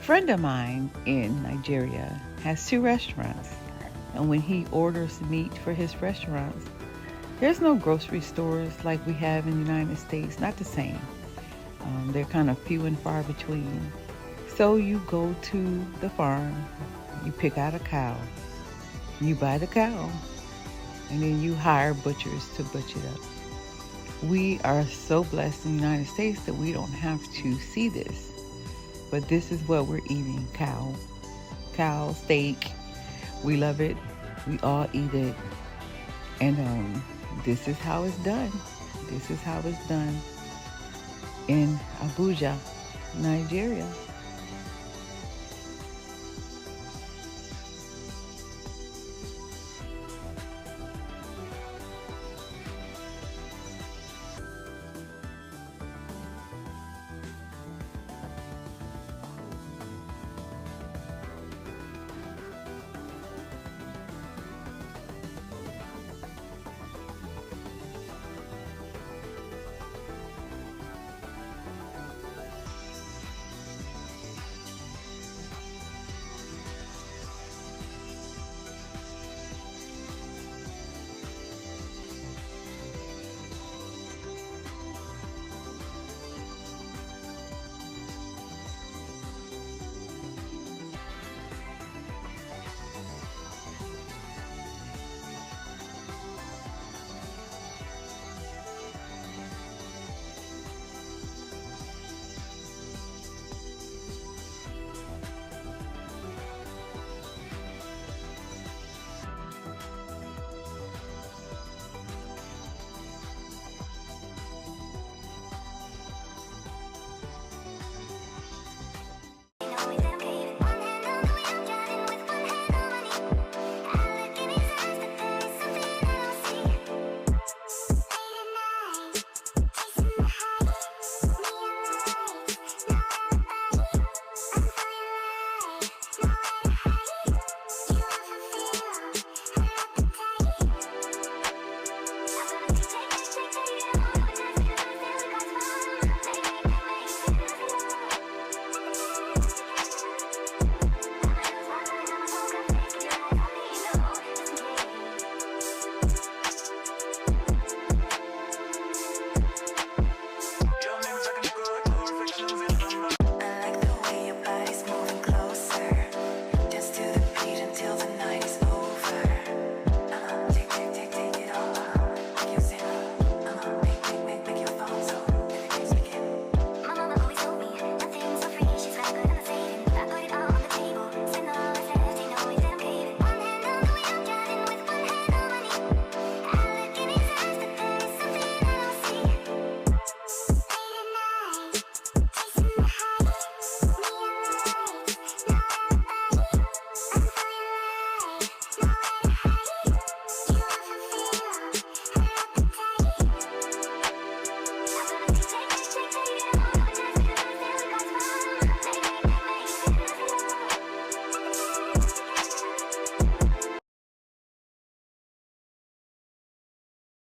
friend of mine in Nigeria has two restaurants, and when he orders meat for his restaurants, there's no grocery stores like we have in the United States, not the same. They're kind of few and far between. So you go to the farm, you pick out a cow, you buy the cow, and then you hire butchers to butcher it up. We are so blessed in the United States that we don't have to see this. But this is what we're eating: cow steak. We love it. We all eat it. And this is how it's done. This is how it's done in Abuja, Nigeria.